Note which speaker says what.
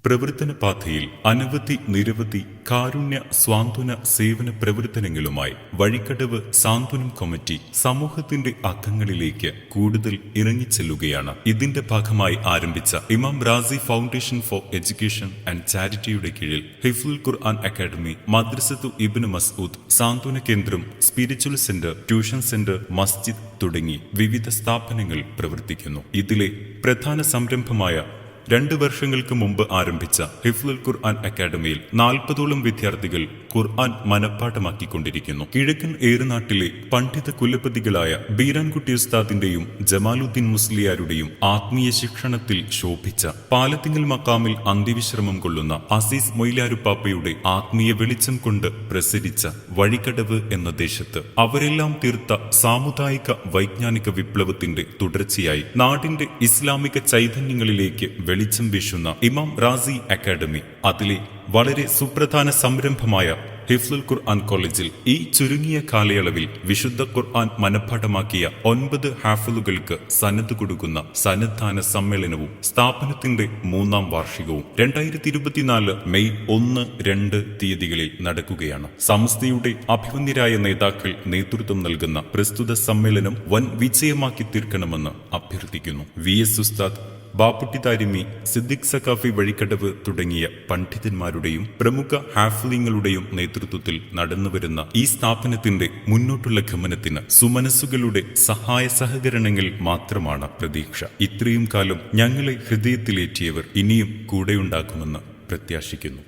Speaker 1: പ്രവർത്തന പാതയിൽ നിരവധി കാരുണ്യ സ്വാന്തന സേവന പ്രവർത്തനങ്ങളുമായി വഴിക്കടവ് സാന്ത്വനം കമ്മിറ്റി സമൂഹത്തിന്റെ അക്കങ്ങളിലേക്ക് കൂടുതൽ ഇറങ്ങിച്ചെല്ലുകയാണ്. ഇതിന്റെ ഭാഗമായി ആരംഭിച്ച Imam Razi foundation for education and ചാരിറ്റിയുടെ കീഴിൽ ഹിഫ്ലുൽ ഖുർആൻ അക്കാദമി, മദ്രസത്തു ഇബ്നു മസ്ഊദ്, സാന്ത്വന കേന്ദ്രം, സ്പിരിച്വൽ സെന്റർ, ട്യൂഷൻ സെന്റർ, മസ്ജിദ് തുടങ്ങി വിവിധ സ്ഥാപനങ്ങൾ പ്രവർത്തിക്കുന്നു. ഇതിലെ പ്രധാന സംരംഭമായ 2 വർഷങ്ങൾക്ക് മുമ്പ് ആരംഭിച്ച ഹിഫ്ലുൽ ഖുർആൻ അക്കാദമിയിൽ 40ഓളം വിദ്യാർത്ഥികൾ ഖുർആൻ മനഃപ്പാഠമാക്കിക്കൊണ്ടിരിക്കുന്നു. കിഴക്കൻ ഏറുനാട്ടിലെ പണ്ഡിത കുലപതികളായ ബീരാൻകുട്ടി ഉസ്താദിന്റെയും ജമാലുദ്ദീൻ മുസ്ലിയാരുടെയും ആത്മീയ ശിക്ഷണത്തിൽ ശോഭിച്ച പാലത്തിങ്ങൽ മക്കാമിൽ അന്ത്യവിശ്രമം കൊള്ളുന്ന അസീസ് മൊയ്ലാരുപ്പാപ്പയുടെ ആത്മീയ വെളിച്ചം കൊണ്ട് പ്രസരിച്ച വഴിക്കടവ് എന്ന ദേശത്ത് അവരെല്ലാം തീർത്ത സാമുദായിക വൈജ്ഞാനിക വിപ്ലവത്തിന്റെ തുടർച്ചയായി നാടിന്റെ ഇസ്ലാമിക ചൈതന്യങ്ങളിലേക്ക് വെളിച്ചം വീശുന്ന ഇമാം റാസി അക്കാദമി, അതിലെ വളരെ സുപ്രധാന സംരംഭമായ ഹിഫ്ലുൽ ഖുർആൻ കോളേജിൽ ഈ ചുരുങ്ങിയ കാലയളവിൽ വിശുദ്ധ ഖുർആൻ മനഃപ്പാഠമാക്കിയ 9 ഹാഫിളുകൾക്ക് സനദ് കൊടുക്കുന്ന സന്നദ്ധാന സമ്മേളനവും സ്ഥാപനത്തിന്റെ 3ാം വാർഷികവും 2024 മെയ് 1, 2 തീയതികളിൽ നടക്കുകയാണ്. സംസ്ഥയുടെ അഭിമന്യരായ നേതാക്കൾ നേതൃത്വം നൽകുന്ന പ്രസ്തുത സമ്മേളനം വൻ വിജയമാക്കി തീർക്കണമെന്ന് അഭ്യർത്ഥിക്കുന്നു. VS ഉസ്താദ്, ബാപ്പുട്ടി താരിമി, സിദ്ദിഖ് സഖാഫി വഴിക്കടവ് തുടങ്ങിയ പണ്ഡിതന്മാരുടെയും പ്രമുഖ ഹാഫ്ലിങ്ങളുടെയും നേതൃത്വത്തിൽ നടന്നുവരുന്ന ഈ സ്ഥാപനത്തിന്റെ മുന്നോട്ടുള്ള ഗമനത്തിന് സുമനസ്സുകളുടെ സഹായ സഹകരണങ്ങൾ മാത്രമാണ് പ്രതീക്ഷ. ഇത്രയും കാലം ഞങ്ങളെ ഹൃദയത്തിലേറ്റിയവർ ഇനിയും കൂടെയുണ്ടാകുമെന്ന് പ്രത്യാശിക്കുന്നു.